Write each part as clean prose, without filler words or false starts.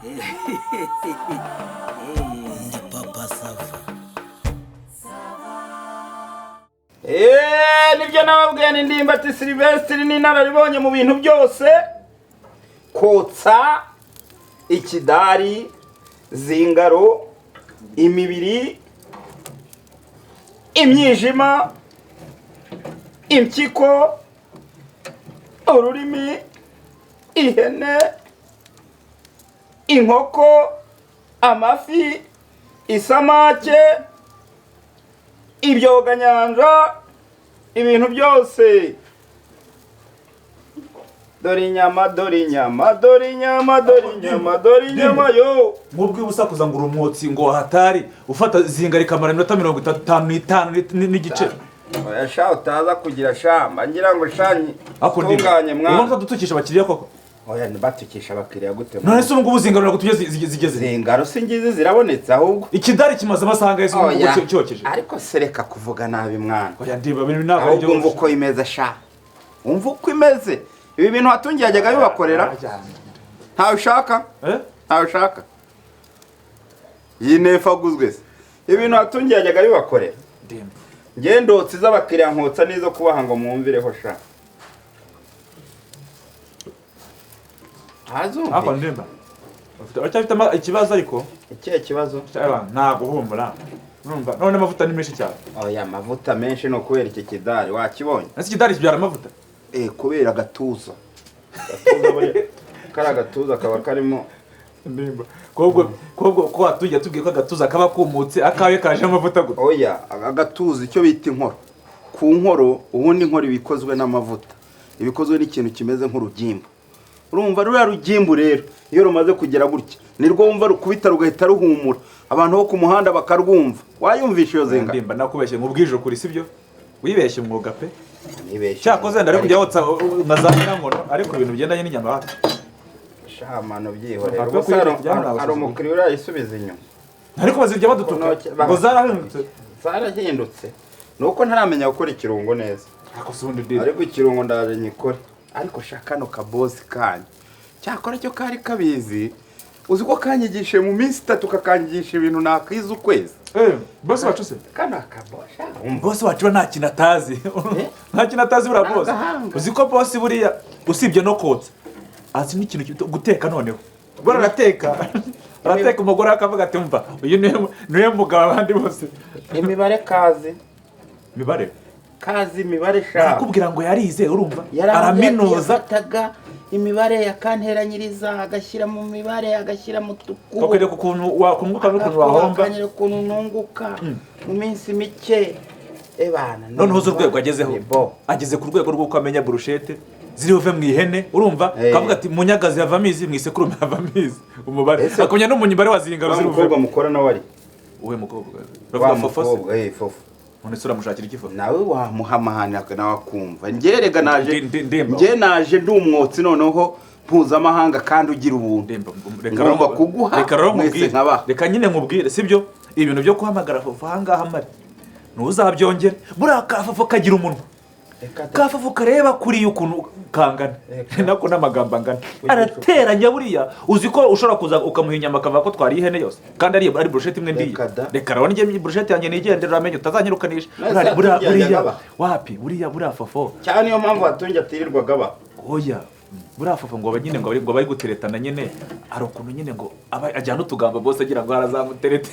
Ndi papa SAVA. Nibyo nababwiye ni Ndimbati Sylvestre n'inararibonye mu bintu byose. Kotsa, ikidari, zingaro, imibiri, imyijima, impyiko, ururimi, ihene, inkoko, amafi, isamake, ibyoganyanja, ibintu byose. Dore inyama, dore inyama, dore inyama, dore inyama, dore inyama yo. Mubwi busakuza ngo urumwotsi ngo hatari ufata zingari kamara iminota 55 n'igice. Oya sha utaza kugira shamba ngira ngo shanyi tunganye mwana. Umuntu dutukisha abakiriya koko. Oya nibatukisha abakiriya gute? None se ngo ubuzingaro gutuje zigeze. Zingaro singize zirabonetse ahubwo. Ikidari kimaze amasanga yese ngo cyokeje. Ariko sereka kuvuga nabi mwana. Oya ndiba bintu nako aryo. Umva uko imeze sha. Umva uko imeze. Ibi bintu watungiye ajyaga bibakorera. Ntawe ushaka? Ntawe ushaka? Yinefa guzwe se. Ibi bintu watungiye ajyaga bibakorera. Ndimba. Ngendotsi z'abakiriya nkotsa nizo kubaha ngo mwumvireho sha. Azumva. Ako ndimba. Ufite ikibazo ariko? Ikihe kibazo? Nta guhumura. Urumva none amavuta ni menshi cyane. Oya amavuta menshi no kubera iki kidari wakibonye. Ese kidari kibyara amavuta? Kubera gatuza. Gatuza buri kara gatuza kaba karimo ndimba. Ko watujya tubwiye ko gatuza kaba kumutse akawe kaje amavuta gute. Oya agatuza icyo bita inkoro. Ku nkoro ubundi inkoro bikozwe n'amavuta. Ibikozwe n'ikintu kimeze nk'urugimbo. Urumva ruriya rugimbo rero iyo rumaze kugera gutya nirwo wumva rukubita rugahita ruhumura. Abantu bo ku muhanda bakarwumva. Wayumvisha iyo zenga. Ndimba nakubeshye mu bwije kuri sibyo? Wibeshye umwuga pe. Nibeshye. Cyakoze ndari kujya wotsa nazamira ngono ariko ibintu bigendanye n'inyama hata. Shamano byihorera. Ubusaro ari umukiri urayisubiza inyuma. Ariko bazirya badutuka ngo zarahindutse. Zarahindutse. Nuko ntaramenya gukora ikirungo neza. Ariko ikirungo ndaje nyikore. Ariko shakano ka boss kanyu. Cyakora cyo kari kabizi. Uzi ko kanyigishe mu minsi 3 kakanyigisha ibintu nakiza ukwezi. Boss wacu se? Kana kabosha. Boss wacu nta kinatazi. Nta kinatazi bura boss. Uzi ko boss buriya usibye no kotsa. Azi n'ikintu guteka noneho. Bora arateka. Arateka umugore akavuga ati umva uyu niwe mugabo abandi bose. Imibare kazi. Mibare. Kazi imibare sha. Akubwira ngo yarize urumva. Araminuza taga imibare yakanteranyiriza agashyira mu mibare agashyira mu tuku. Kokere kukuntu wakunguka n'ukuntu wahomba. Akanyere kuntu nunguka mu minsi mike. Ebana. None uzo rwego agezeho. Ageze ku rwego rwo kwamenya brushete. Ziri uve mu ihene urumva kavuga ati munyagazi yavamizi mwisekurume yavamizi umubare akonya no munyibare wazingaro ziri uve. Umukobwa mukora nawe ari. Uwe mukobwa. Bavuga fofose. Fofo. None sura mushakira ikifo. Nawe wamuhamahana nawe akumva. Ngerega naje. Nge naje ndumwotsi noneho mpuzamahanga kandi ugira ubuntu. Reka kuguha. Reka nyine nkubwire sibyo ibintu byo kuhamagara fofo hangaha mari. Nuzabyongera buraka fofo kagira umuntu. Kafafu kareba kuri ukuntu kangana. Nako n'amagambo angana. Arateranya buriya uzi ko ushobora kuza ukamuhinyama akava ko twari ihene yose. Kandi ari brushete imwe ndiye. Reka rero ngiye brushete yanjye nigendera amenyo utazanyirukanisha. Buriya wapi buriya fofo. Cyane niyo mpamvu atunje atirirwa gaba. Oya. Buriya fofo ngo abanyine ngo bari guteretana nyene ari ukuntu nyine ngo ajyana utugamba bose agira ngo harazamuterete.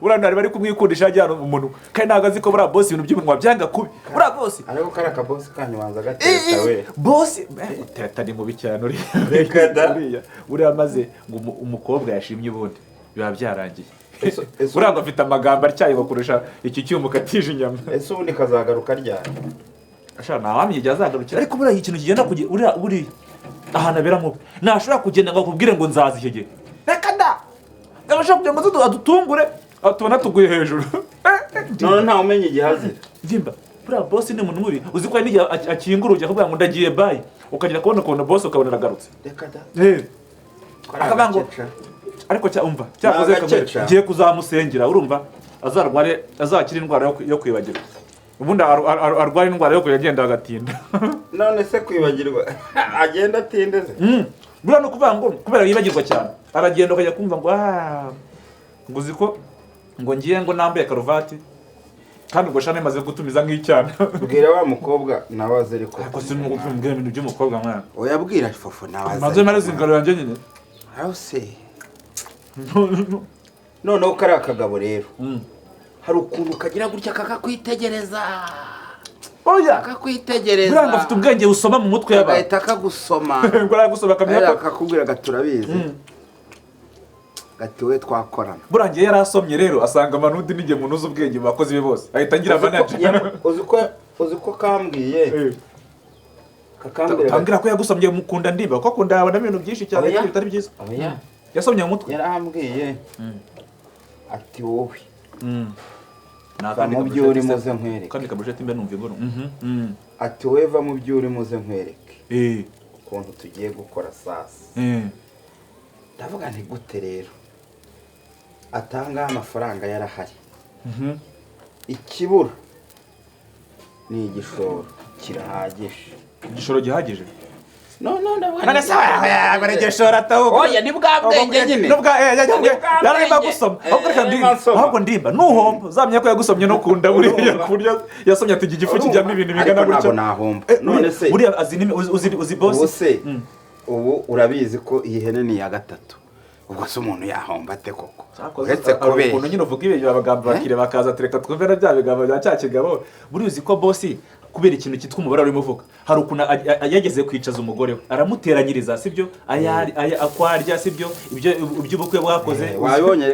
Urana bari kumwikundisha ajyana umuntu kandi nagazi ko buriya boss ibintu by'ibintu byanga kubi. Buriya boss ariko karaka boss kanyu wanza gateta we. Boss teta ni mubi cyane uri. Reka da. Buriya maze ngo umukobwa yashimye ubundi biba byarangiye. Buriya ngo afite amagambo aricyaye bakoresha iki cyuma katije inyama. Ese ubundi kazagaruka ryari? Ashaka nawamye azagarukira ariko buriya ikintu kigenda kugira buriya ahana beramubi nashobora kugenda ngo akubwire ngo nzazi ikige reka da gabasha kugira ngo adutungure atubona tuguye hejuru none nta umenye igihaze ndimba buriya boss ni umuntu mubi uzi ko n'igihe akinguruje akubwira ngo ndagiye bye ukagira kubona boss ukabona aragarutse reka da akabango ariko umva cyakoze ngiye kuzamusengera urumva azakira indwara yo kwibagirwa ubundi arwara indwara yo kugenda agatinda none se kwibagirwa agenda atindeze buriya no kuvuga ngo kubera yibagirwa cyane aragenda akajya kumva ngo ngo uzi ko ngo ngiye ngo nambaye karuvati kandi ngo shane maze gutumiza nk'icyana. Bwira wa mukobwa nawaze ariko si mbwira ibintu by'umukobwa mwana oyabwira fofo nawaze maze mare zingaro yanjye nyine aho se none ukari akagabo rero hari ukuntu kagira gutya kakakwitegereza oya akakwitegereza biranga afite ubwenge usoma mu mutwe y'aba agahita akagusoma ngo aragusoma kamenya ko akakubwira gaturabizi gatiwe twakorana burangiye yarasomye rero asanga manudi nige munuza ubwenge bakoze be bose ahita ngira manager uzi ko kambwiye kambwira ko yagusomye mukunda ndiba ko akunda abana ibintu byinshi cyane bitari byiza yasomye mu mutwe yarambwiye ati wowe mu byo uri muze nkwereke kandi kabujete imbe numva inkuru ati wowe va mu byo uri muze nkwereke ukuntu tugiye gukora sasa ndavuga nti gute rero atanga amafaranga yarahari ikibura ni igishoro kirahagije igishoro gihagije no ndavuga none sawa yagorejeshora ataho oya ni bwa bwenge nyine yararimo gusoma ahubwo ndimba nuhomba uzamenya ko yagusomye no kunda buriya kurya yasomye ati igifu kijyamo ibintu bingana gutyo nahomba none se buriya uzi boss ubu urabizi ko iyi hene ni ya gatatu ubwo se umuntu yahomba ate koko uretse kubera ukuntu nyine uvuga ibyo abagamba bakire bakaza tereka twumve na bya bigabo bya cya kigabo buriya uzi ko boss kubera ikintu cyitwa umubare urimo uvuga hari ukuntu yageze kwicaza umugore we aramuteranyiriza sibyo akwarya sibyo iby'ubukwe bwakoze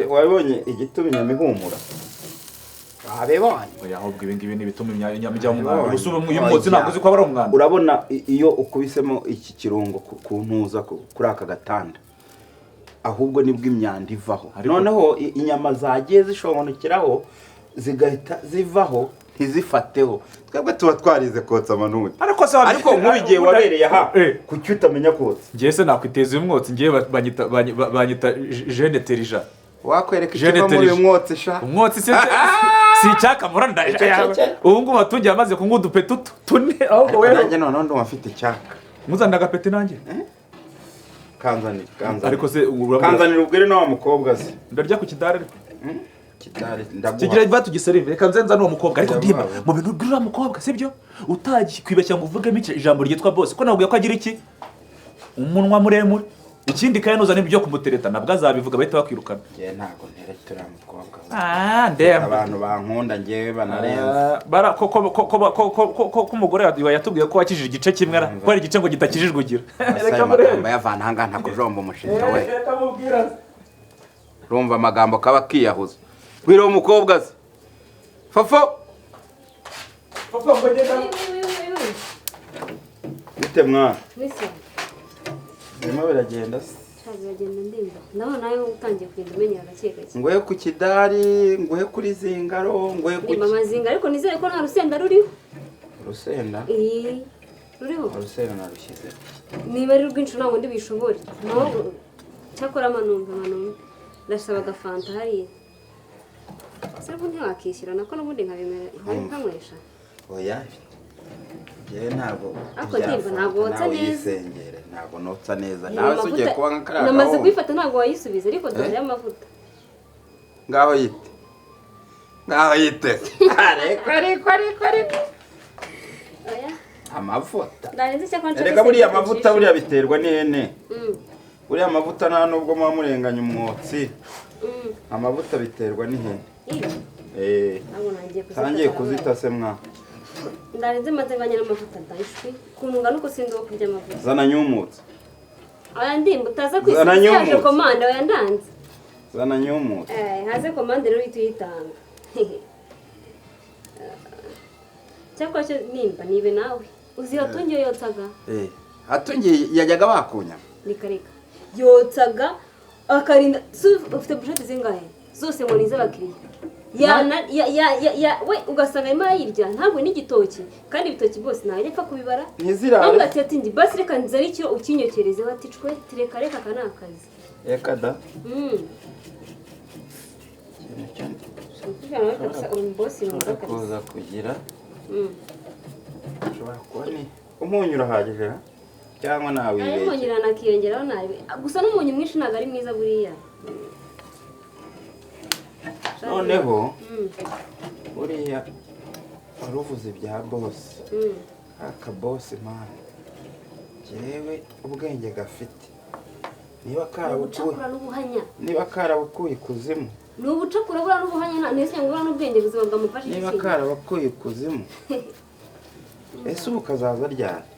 wabonye igituma inyama ihumura wabibonye oya ahubwo ibi ngibi ni bituma inyama ijya mu mwanda urusuba uyu munsi ntabwo uzi ko aba ari umwanda urabona iyo ukubisemo iki kirungo ku ntuza kuri aka gatanda ahubwo nibwo imyanda ivaho noneho inyama zagiye zishobonekeraho zigahita zivaho ntizifateho twebwe tuba twarize kotsa amanuti ariko nk'ubigiye wabereye aha kuki utamenya kotsa ngiye se nakwiteza uyu mwotsi ngiye banyita Jeune Terija wakwereka ikiva muri uyu mwotsi sha umwotsi se si icyaka muranda ubu ngubu batungiye amaze kunywa udupetu tune ahubwo wewe nanjye none ndo afite icyaka muzana agapeti nanjye kanzanira ariko se kanzanira ubwire no wa mukobwa se ndarya ku kidare kitari ndaguha kigira batugiserive reka nzenza no mukobwa ariko ndimba mu bintu bwira mukobwa sibyo utagiye kwibeshya ngo uvugemo ijambo ryitwa boss ko nabwiye ko agira iki umunwa muremure ikindi kandi nuzana ibyo kumutereta nabwo azabivuga bahita bakwirukana ngiye ntago nteretera mukobwa ndemba abantu bankunda ngewe banarenza bara ko umugore yatubwiye ko wakijije igice kimwe ara ko ari igice ngo gitakijijwe ugira reka muremba yavana hanga ntakujomba umushinga we reka mubwira rumva amagambo kaba kiyahuza bwira umukobwa se fofo ngo ngenda bite mwana Listen. birimo biragenda se Biragenda ndimba. Naho nawe utangiye kugenda umenya gake gake. ngoye ku kidari ngoye kuri zingaro ngoye ku Mama zinga ariko nizere ko nta rusenda ruriho. rusenda ruriho. rusenda narushyize Niba ari rwinshi ntabwo ndi bishobore. No cyakora manumva ndasaba agafanta hariya. Se ubu ntiwakishyira nako n'ubundi nkamwesha. oya ye ntabwo Ako ndimba ntabwo wotsa neza. ntabwo notsa neza nawe se ugiye kuba nk'akaraka namaze kwifata ntabwo wayisubiza ariko dore amavuta. ngaho yite ariko Oya. amavuta Ndarenze cyakora erega buriya amavuta buriya biterwa n'ihene buriya amavuta nta nubwo muba murenganya umwotsi amavuta biterwa n'ihene tangiye kuzita se mwa ndarenze maze nganya n'amavuta ndashwi kununga nuko sindi wo kurya amavuta zana nyumutse aya ndimba utaza kwisigaje komanda oya ndanze zana nyumutse haze komanda rero tuyitanga cyakora cyo nimba nibe nawe uzi hatungiye yotsaga hatungiye yajyaga bakunya nikareka yotsaga akarinda ufite bushati zingahe zose ngo nize abakiriya we ugasanga arimo arayirya ntabwo n'igitoki kandi ibitoki bose ntawe yapfa kubibara ntabwo ati ndi basi reka nzare icyo ukinyokerezeho ati cwe reka aka ni akazi reka da kuza kugira ushobora kuba ni umunyu urahagije cyangwa nawe ariko nyirana akiyongeraho nabi gusa n'umunyu mwinshi ntabwo ari mwiza buriya noneho buriya waruvuze ibya bosi aka bosi mani jewe ubwenge gafite niba karabukuye ikuzimu ni ubucakura buriya n'ubuhanya ntese ngo buriya n'ubwenge buzima bwamufasha iki niba karabukuye ikuzimu ese ubu kazaza ryari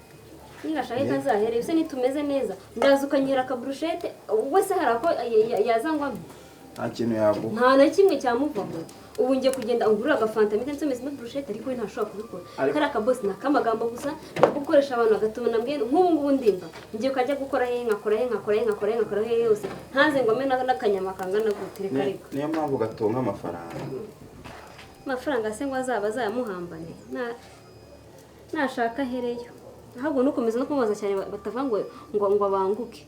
nirashaka kazahere ese nitumeze neza ndaza ukanyihera akaburushete wese hari ako yazangwamo nta kintu yaguha nta na kimwe cyamuvamo ubu ngiye kugenda ungurira agafanta mpita nsomeza n'uburushete ariko we ntashobora kubikora kari akabosi ni akamagambo gusa ni gukoresha abantu bagatuma nambwiye nk'ubu ngubu ndimba ngiye ukajya gukora he nkakora he yose ntaze ngo ame n'akanyama kangana gute reka ariko niyo mpamvu gatunga amafaranga se ngo azaba azayamuhambane nashaka ahereyo ahubwo nukomeza no kumubaza cyane batavuga ngo abanguke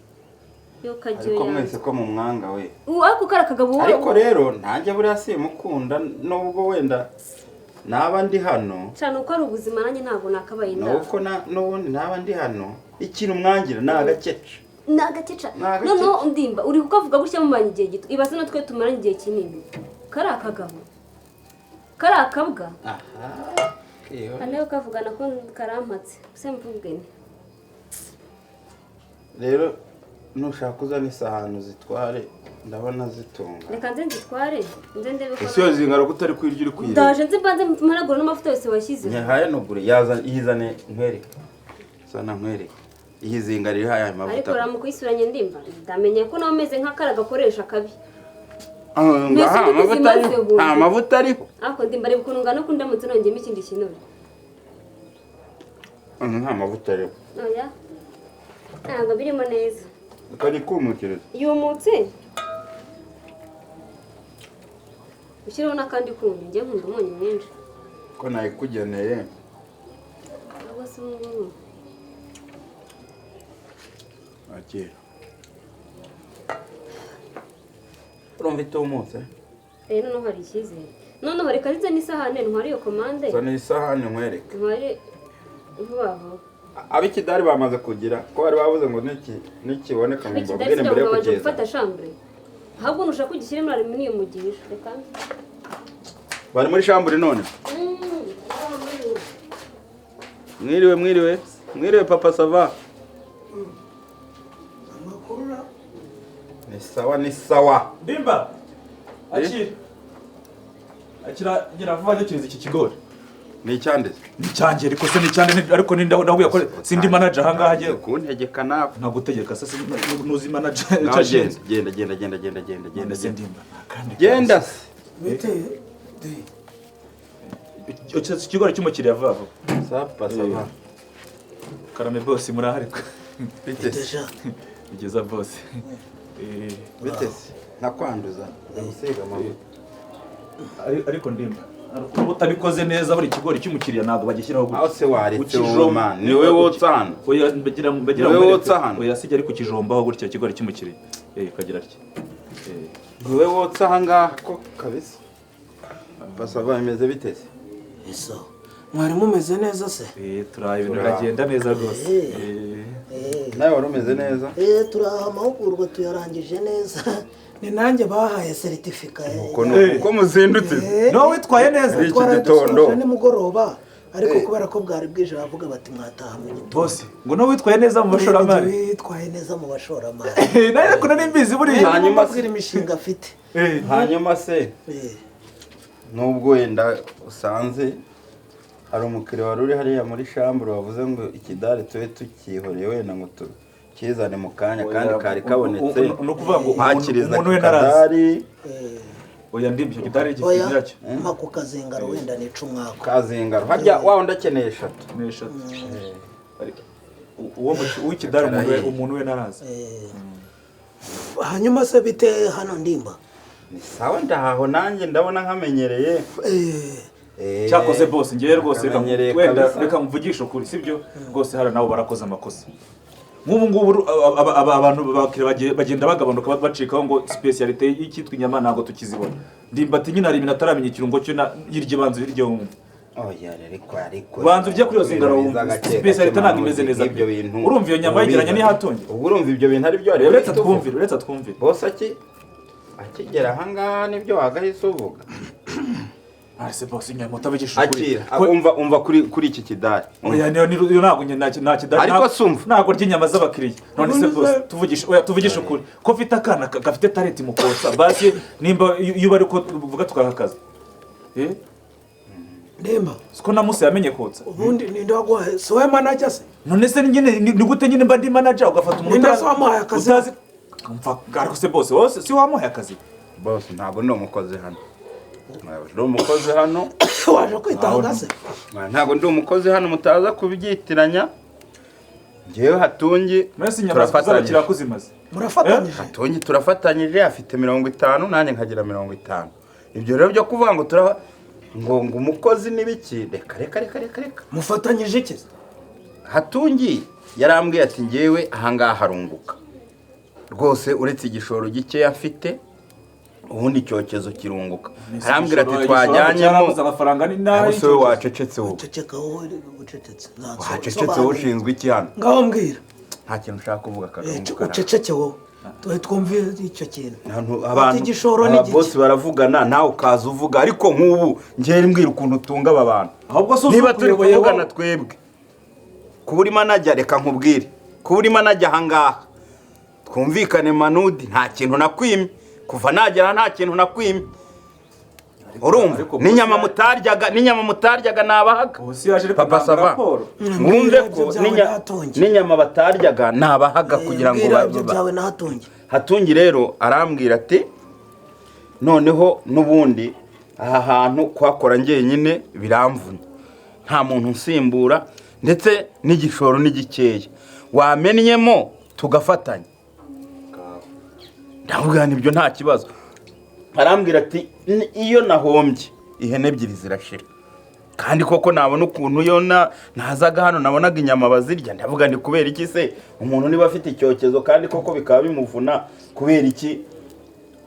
ariko mwese ko mu mwanga we ako kari akagabo ariko rero ntanjye buriya simukunda nubwo wenda naba ndi hano cyane uko ari ubuzima nanjye ntabwo nakabaye inda nuko n'ubundi naba ndi hano ikintu mwangira ni agakeca noneho ndimba uri kukavuga gutya mumanye igihe gito ibaze natwe tumaranye igihe kinini kari akagabo kari akabwa nawe kavugana ko karampatse use mvugene rero nushaka uzana isahani zitware ndabona zitunga reka nze nzitware nze ndebe ko ese zingara gutari kwirya uri kwirya ndaje nzi mbanze mpanagura n'amavuta yose washyize haya nugure yizane nkwereke sana nkwereke iyi zinga riri haya mavuta ariko ramu kuyisubiranye ndimba ndamenye ko nawe umeze nk'akara gakoresha kabi amavuta ariho ariko ndimba reba ukuntu ngana ko ndamutse nongeyemo ikindi kintu nta mavuta ariho oya ntabwo birimo neza kari kumukireza yumutse ushyiraho n'akandi kuntu njye nkunda umunyu mwinshi ko nayikugeneye ntabwo se ubu akira urumva itumutse noneho hari icyizere noneho reka zize n'isahane ntwari iyo komande zana isahane nkwereke ntwari vuba vuba ab'ikidari bamaze kugira ko bari bavuze ngo nikiboneka ngo mbabwire mbere yo kugeza gufata shambure ahubwo nushaka kugishyira muri aluminium mugihisha reka bari muri shambure none mwiriwe papa SAVA ni sawa ndimba akira ngira vuba nyakiriza iki kigori ni icyandeze ni cyanjye ariko se ni cyane ariko ni ndahuye ko sindi manager aha ngaha agiye kuntegeka nawe ntagutegeka se nuzi manager genda genda biteye icyo kigori cy'umukiriya vuba SAVA karame boss murahari bitese bigeza boss bitese nakwanduza gusiga amavuta ariko ndimba utabikoze neza buri kigori cy'umukiriya ntabwo bagishyiraho gutya aho se waretse man ni wowe wotsa hano oya bagira oya sijya ariko kijombaho gutya kigori cy'umukiriya kagira atya ni wowe wotsa aha ngaha ko kabisa SAVA imeze bitese eso mwari mumeze neza se turaha ibintu biragenda neza rwose nawe wari umeze neza turaha amahugurwa tuyarangije neza ni nanjye bahaye seritifika uko muzindutse no witwaye neza iki gitondo nimugoroba ariko kubera ko bwari bwije bavuga bati mwataha mu gitondo boss ngo no witwaye neza mu bashoramari witwaye neza mu bashoramari naye ko nari mbizi buriya hanyuma abwira imishinga afite hanyuma se nubwo wenda usanze hari umukiriya wari uri hariya muri shambure wavuze ngo ikidari tube tukihoreye wenda ngo kizane mu kanya kandi kari kabonetse no kuvuga ngo umuntu we narazi oya ndimbi kidari gifigira cyo mako kazengaro wenda ni cumwako kazengaro hajya waho ndakeneye 3 ariko uwo w'ikidari umuntu we narazi hanyuma se bite hano ndimba ni sawa ndaho nanjye ndabona nkamenyereye cyakoze boss ngiye rwose reka mvugisha ukuri sibyo rwose hari nabo barakoze amakosa nk'ubu ngubu abantu bagenda bagabanuka bacikaho ngo specialite y'ikitwa inyama ntabwo tukizibona ndimba ati nyine hari ibintu ataramenya ikirungo cyo yirye banze yirye wumva oya ariko banza ujye kuri yose ngara wumva speciality ntabwo imeze neza ibyo bintu urumva iyo nyama yegeranye n'ihatonge ubwo urumva ibyo bintu ari byo ari uretse twumvire bose akigera aha ngaha nibyo wagahise uvuga arse boss inyama utabigisha ukuri umva kuri iki kidari oya niyo ntabwo nta kidari ariko sumva ntabwo ry'inyama z'abakiriya none se boss tuvugisha ukuri ko mfite akana gafite talent mu kotsa basi nimba iyo bari ko uvuga tukahakaza Ndemba siko namuse yamenye kotsa ubundi ninde wagwaye so we manager se none se nyine ni gute nyine mba ndi manager ugafata umuntu utazi wamuhaye akazi utazi umva gariko se boss wose si wamuhaye akazi boss ntabwo ndi umukozi hano ndi umukozi hano waje kwitanga se ntabwo ndi umukozi hano mutaza kubyitiranya ngewe hatungi turafatanyije kuzimaze murafatanyije hatungi turafatanyije afite 50 nanjye nkagira 50 ibyo rero byo kuvuga ngo ngo umukozi nibiki reka mufatanyije iki hatungi yarambwiye ati ngewe aha ngaha harunguka rwose uretse igishoro gike afite ubundi Icyokezo kirunguka arambwira ati twajyanyemo amafaranga ni nayo se wacecetse wowe ceceka wowe ucecetse wacecetse wowe ushinzwe iki hano ngaho mbwira nta kintu ushaka kuvuga kagabo uceceke wowe twumviye icyo kintu abantu bose baravugana nawe ukaza uvuga ariko nk'ubu ngere mbwira ukuntu utunga aba bantu niba turi kuvugana twebwe kuburi manajya reka nkubwire kuburi manajya aha ngaha twumvikane manudi nta kintu nakwimye kuva nagera nta kintu nakwimye urumva n'inyama mutaryaga nabahaga papa sava mwumve ko n'inyama bataryaga nabahaga kugira ngo byawe nahatungi hatungi rero arambwira ati noneho nubundi aha hantu kwakora njyenyine biramvuna nta muntu nsimbura ndetse n'igishoro n'igikeya wamenyemo tugafatanya ndavuga nibyo nta kibazo arambwira ati iyo nahombye ihene ebyiri zirashira kandi koko nabona ukuntu yo nazaga hano nabonaga inyama bazirya ndavuga ndi kubera iki se umuntu niba afite Icyokezo kandi koko bikaba bimuvuna kubera iki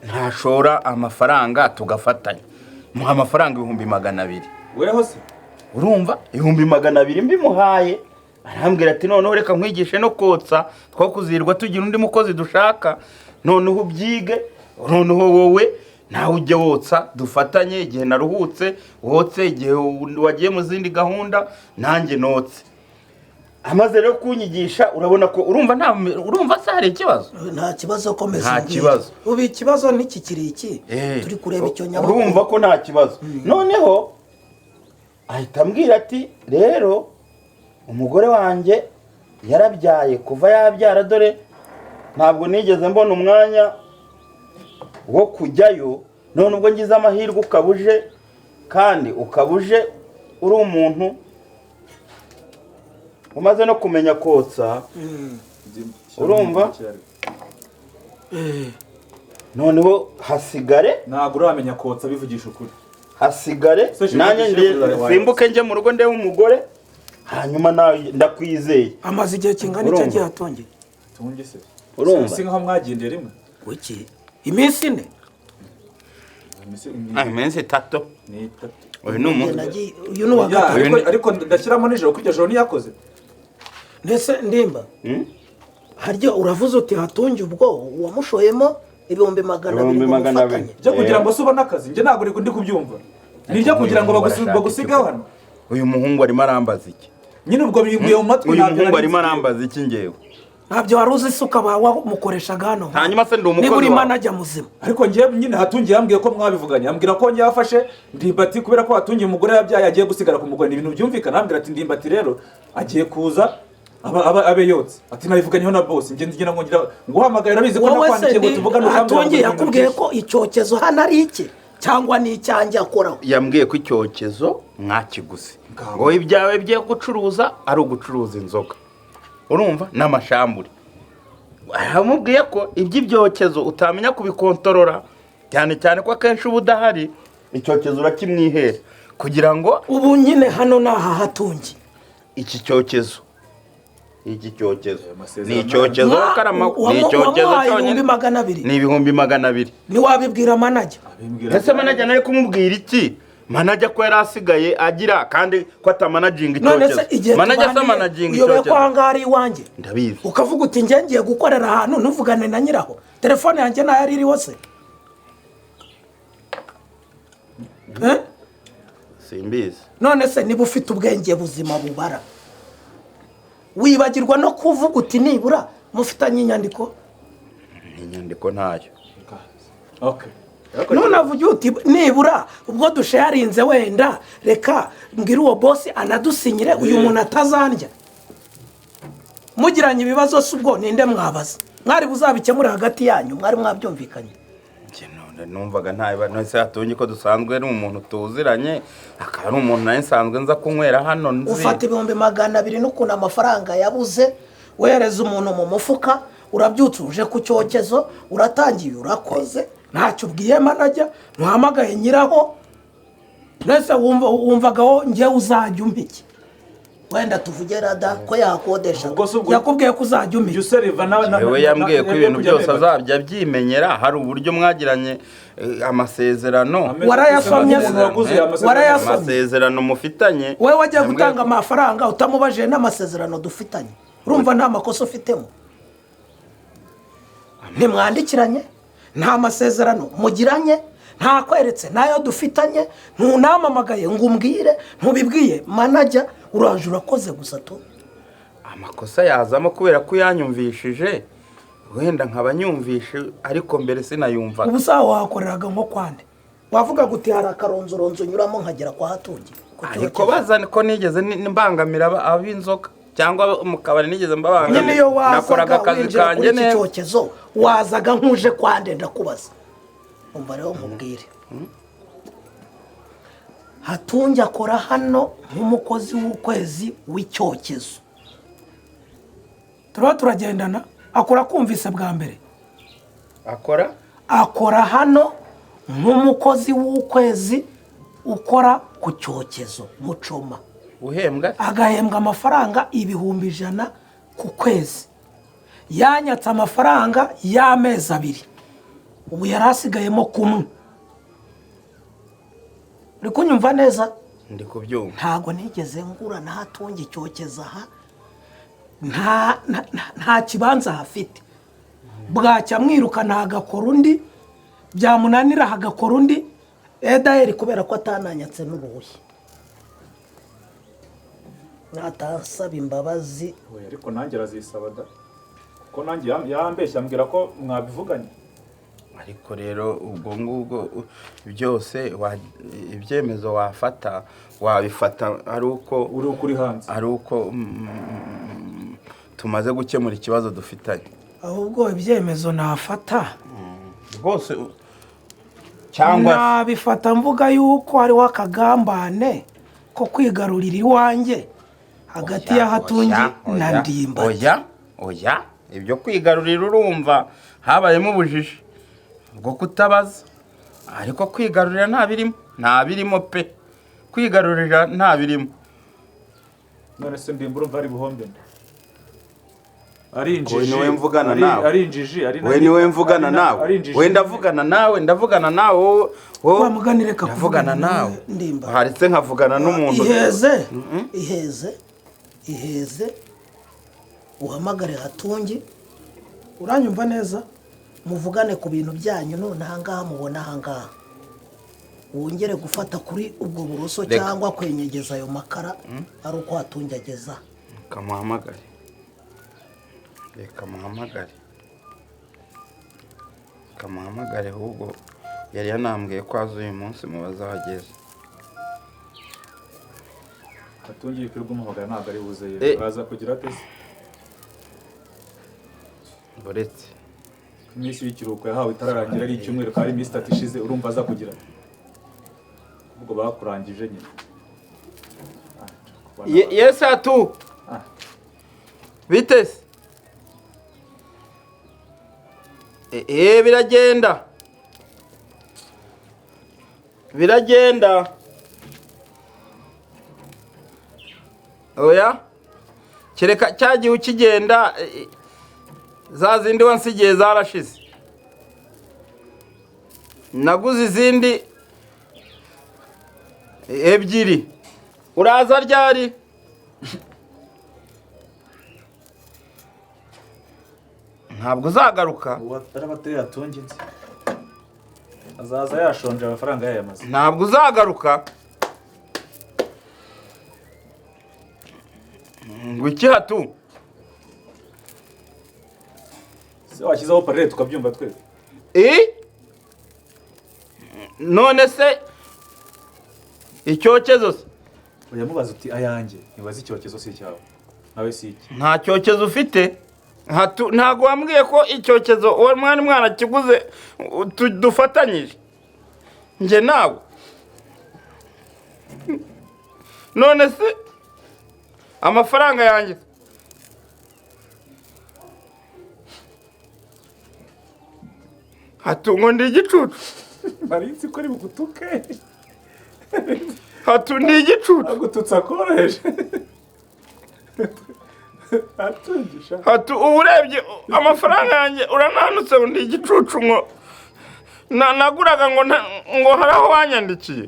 ntashora amafaranga tugafatanya muha amafaranga 200,000 weho se urumva 200,000 mbimuhaye arambwira ati noneho reka nkwigishe no kotsa two kuzirwa tugira undi mukozi dushaka noneho ubyige noneho wowe nawe ujye wotsa dufatanye igihe naruhutse wotse igihe wagiye mu zindi gahunda nanjye notse amaze rero kunyigisha urabona ko urumva se hari ikibazo nta kibazo komeza nta kibazo ubu ikibazo n'ikikiri iki turi kureba icyo nyama urumva ko nta kibazo noneho ahita ambwira ati rero umugore wanjye yarabyaye kuva yabyara dore ntabwo nigeze mbona umwanya wo kujyayo none ubwo ngize amahirwe ukabuje kandi ukabuje uri umuntu umaze no kumenya kotsa urumva noneho hasigare ntabwo uramenya kotsa bivugisha ukuri hasigare nanjye simbuke njye mu rugo ndebe umugore hanyuma ndakwizeye amaze igihe kingana icyo gihe atongeye tunge se urumva si nkaho mwagendeye rimwe wiki iminsi ine iminsi 3 ni 3 uyu ni umuntu uyu ni uwa ariko ndashyiramo nijoro ko iryo joro niyakoze ndetse ndimba haryo uravuze uti hatunge ubwo wamushoyemo 200,000 byo kugira ngo subone akazi njye ntabwo ndi kubyumva niryo kugira ngo bagusigaho hano uyu muhungu arimo arambaza iki nyine ubwo biguye mu matwi uyu muhungu arimo arambaza iki ngewe ntabyo wari uzi isuka wamukoreshaga hano hanyuma se ndi umukozi niba uri manager muzima ariko ngiye nyine hatungiye yambwiye ko mwabivuganye ambwira ko ngiye afashe ndimbati kubera ko hatungiye umugore yabyaye agiye gusigara ku mugore ibintu byumvikana ambwira ati ndimbati rero agiye kuza abe yotse ati nabivuganyeho na boss ngira ngo nguhamagara bizi ko nakwandikiye ngo tuvugane hatungiye yakubwiye ko Icyokezo hano ari iki cyangwa ni icyanjye akoraho yambwiye ko Icyokezo mwakiguze ngo ibyawe bye gucuruza ari ugucuruza inzoga urumva n'amashambure aramubwiye ko iby'Ibyokezo utamenya kubikontorora cyane cyane ko akenshi ubudahari Icyokezo urakimwihera kugira ngo ubu nyine hano naha hatungi iki Cyokezo ni Icyokezo karama ni Icyokezo cyonyine ni 200,000 ni wabibwira manager ese manager nawe kumubwira iki manager ko yarasigaye agira kandi ko atamanaging Icyokezo manager se managing Icyokezo yo kwangari iwanjye ndabizi ukavuga uti ngiye gukorera ahantu ntuvugane na nyiraho telefone yanjye nayo ari hose simbizi none se niba ufite ubwenge buzima bubara wibagirwa no kuvuga uti nibura mufitanye inyandiko ntayo okay none avuga uti nibura ubwo dusharinze wenda reka mbwira uwo boss anadusinyire uyu muntu atazandya mugiranye ibibazo subwo ninde mwabaza mwari buzabikemura hagati yanyu mwari mwabyumvikanye numvaga ntayo nose hatunye ko dusanzwe n'umuntu tuziranye akaba n'umuntu naye nsanzwe nza kunywera hano nzi ufata 200 n'ukuntu amafaranga yabuze wereza umuntu mu mufuka urabyutse uje ku Cyokezo uratangiye urakoze ntacyo ubwiye manager ntuhamagaye nyiraho nese wumvagaho ngiye uzajya umpiki wenda tuvugera da ko yakodesha yakubwiye ko uzajya umpiki yewe yambwiye ko ibintu byose azabya byimenyera hari uburyo mwagiranye amasezerano warayasomye amasezerano mufitanye wewe wajya gutanga amafaranga utamubajije n'amasezerano dufitanye urumva nta makosa ufitemo ntimwandikiranye nta masezerano mugiranye nta kweretse nayo dufitanye ntunamamagaye ngo umbwire ntubibwiye manager uraje urakoze gusa to amakosa yazamo kubera ko yanyumvishije wenda nkabanyumvishe ariko mbere sinayumva ubusa wakoreraga nko kwande wavuga guti hari akaronzoronzo nyuramo nkagera kwa hatungi ariko bazane ko nigeze mbangamira ab'inzoka cyangwa mukabari nigeze mbabangamira nyine yo nakoraga akazi kanjye neza Icyokezo wazaga nkuje kwande ndakubaza umva rero nkubwire hatungi akora hano nk'umukozi w'ukwezi w'Icyokezo turagendana akora kumvise bwa mbere akora hano nk'umukozi w'ukwezi ukora ku Cyokezo mucoma uhembwa agahembwa amafaranga 100 ku kwezi yanyatse amafaranga y'amezi 2 ubu yarasigayemo kumwe uri kunyumva neza ndi kubyumva ntago nigeze ngura na hatungi Icyokezo aha nta kibanza hafite bwacya mwiruka ntagakora undi byamunanira hagakora undi edaheri kubera ko atananyatse n'uruhushya natasaba imbabazi ariko nanjye razisaba da ko nanjye yambeshya ambwira ko mwabivuganye ariko rero ubwo ngubwo byose ibyemezo wafata wabifata ari uko uri ukuri hanze ari uko tumaze gukemura ikibazo dufitanye ahubwo ibyemezo nafata rwose cyangwa nabifata mvuga yuko hariho akagambane ko kwigarurira iwanjye hagati ya hatungi na ndimba oya ibyo kwigarurira urumva habayemo ubujiji bwo kutabaza ariko kwigarurira nta birimo pe kwigarurira nta birimo none se ndimba urumva ari buhombe ari injiji niwe mvugana nawe ari injiji ari we niwe mvugana nawe we ndavugana nawe wowe wamuganire ka ndavugana nawe ndimba haritse nkavugana n'umuntu iheze uhamagare hatungi uranyumva neza muvugane ku bintu byanyu none ahangaha mubona ahangaha wongere gufata kuri ubwo buroso cyangwa kwenyegeza ayo makara ari uko hatungi ageza kamuhamagare ahubwo yari yanambwiye ko azi uyu munsi mubaza wageze hatungiye kuri umuhamagara ntabwo ari buze uraza kugira atese buretse iminsi y'ikiruhuko yahawe itararangira ari icyumweru kandi iminsi 3 ishize urumva aza kugira ubwo bakurangije nyine yes atu bitese biragenda oya kereka cyagiye ukigenda za zindi wansigiye zarashize naguze izindi ebyiri uraza ryari ntabwo uzagaruka arabateye atunge nzi azaza yashonje amafaranga yayamaze ntabwo uzagaruka ngo iki hatu se washyizeho parere tukabyumva twese none se icyokezo se uyamubaza uti ayanjye nibaza icyokezo si cyawe nawe si iki nta cyokezo ufite ntabwo wambwiye ko icyokezo uwo mwana kiguze dufatanyije njye nawe none se amafaranga yanjye hatungo ndi igicucu marinzi ko ari bugutuke hatu ndi igicucu agututse akoroheje atungisha hatu ubu urebye amafaranga yanjye urananutse ndi igicucu ngo naguraga ngo hari aho wanyandikiye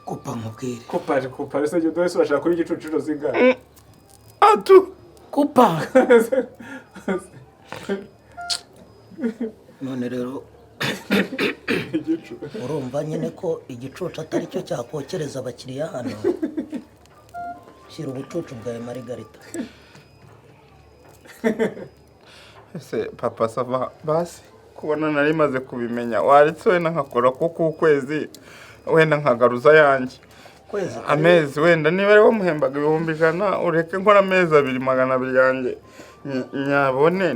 kupa nkubwire kupare se jya wese urashaka kuri igicucu zingana hatu kupa none rero urumva nyine ko igicucu atari cyo cyakokereza abakiriya hano shyira ubucucu bwawe Margarita ese papa sava basi kubona nari maze kubimenya waritse wenda nkakora kuko ukwezi wenda nkagaruza yanjye amezi wenda niba ari wamuhembaga 100 ureke nkora amezi 200 yanjye nyabone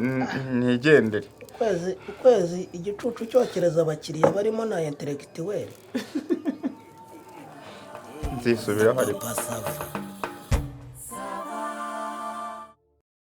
nigendere ukwezi igicucu cyokereza abakiriya barimo na intellectuel nzisubiraho ariko